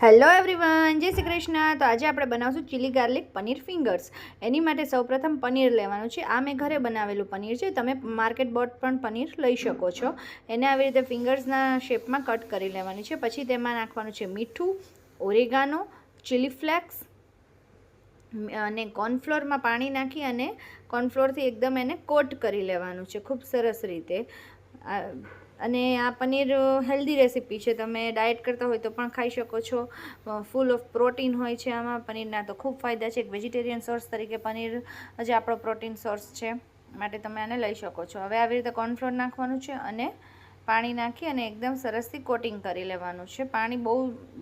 Hello everyone, જય શ્રી કૃષ્ણ। તો આજે આપણે બનાવશું ચીલી ગાર્લિક પનીર ફિંગર્સ। એની માટે સૌપ્રથમ પનીર લેવાનું છે। આ મેં ઘરે બનાવેલું પનીર છે, તમે માર્કેટ બોર્ડ પણ પનીર લઈ શકો છો। એને આવી રીતે ફિંગર્સના શેપમાં કટ કરી લેવાની છે। પછી તેમાં નાખવાનું છે મીઠું, ઓરેગાનો, ચીલી ફ્લેક્સ અને કોર્નફ્લોરમાં પાણી નાખી અને કોર્નફ્લોરથી એકદમ એને કોટ કરી લેવાનું છે ખૂબ સરસ રીતે। અને આ પનીર હેલ્ધી રેસીપી છે, તમે ડાયટ કરતા હોય તો પણ ખાઈ શકો છો। ફૂલ ઓફ પ્રોટીન હોય છે આમાં। પનીરના તો ખૂબ ફાયદા છે। એક વેજીટેરિયન સોર્સ તરીકે પનીર જ આપણો પ્રોટીન સોર્સ છે, માટે તમે આને લઈ શકો છો। હવે આવી રીતે કોર્નફ્લોર નાખવાનું છે અને પાણી નાખી અને એકદમ સરસથી કોટિંગ કરી લેવાનું છે। પાણી બહુ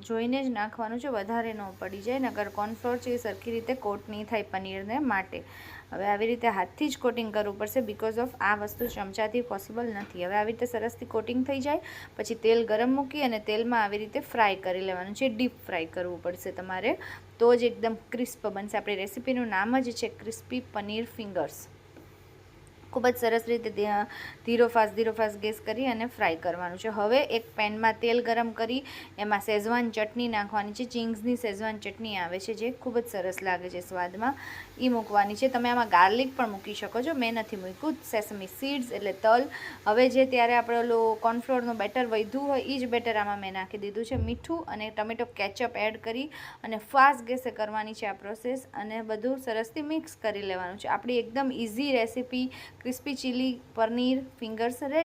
જોઈને જ નાખવાનું છે, વધારે ન પડી જાય, નકર કોર્નફ્લોર છે એ સરખી રીતે કોટ નહીં થાય પનીરને માટે। હવે આવી રીતે હાથથી જ કોટિંગ કરવું પડશે, બિકોઝ ઓફ આ વસ્તુ ચમચાથી પોસિબલ નથી। હવે આવી રીતે સરસથી કોટિંગ થઈ જાય પછી તેલ ગરમ મૂકી અને તેલમાં આવી રીતે ફ્રાય કરી લેવાનું છે। ડીપ ફ્રાય કરવું પડશે તમારે, તો જ એકદમ ક્રિસ્પ બનશે। આપણી રેસીપીનું નામ જ છે ક્રિસ્પી પનીર ફિંગર્સ। ખૂબ જ સરસ રીતે ધીરો ફાસ્ટ ગેસ કરી અને ફ્રાય કરવાનું છે। હવે એક પેનમાં તેલ ગરમ કરી એમાં શેઝવાન ચટણી નાખવાની છે। ચિંગ્સની શેઝવાન ચટણી આવે છે જે ખૂબ જ સરસ લાગે છે સ્વાદમાં, એ મૂકવાની છે। તમે આમાં ગાર્લિક પણ મૂકી શકો છો, મેં નથી મૂક્યું। સેસમી સીડ્સ એટલે તલ। હવે જે ત્યારે આપણે ઓલું કોર્નફ્લોરનું બેટર વધ્યું હોય એ જ બેટર આમાં મેં નાખી દીધું છે। મીઠું અને ટમેટો કેચઅપ એડ કરી અને ફાસ્ટ ગેસે કરવાની છે આ પ્રોસેસ, અને બધું સરસથી મિક્સ કરી લેવાનું છે। આપણી એકદમ easy recipe crispy chilli paneer fingers ready.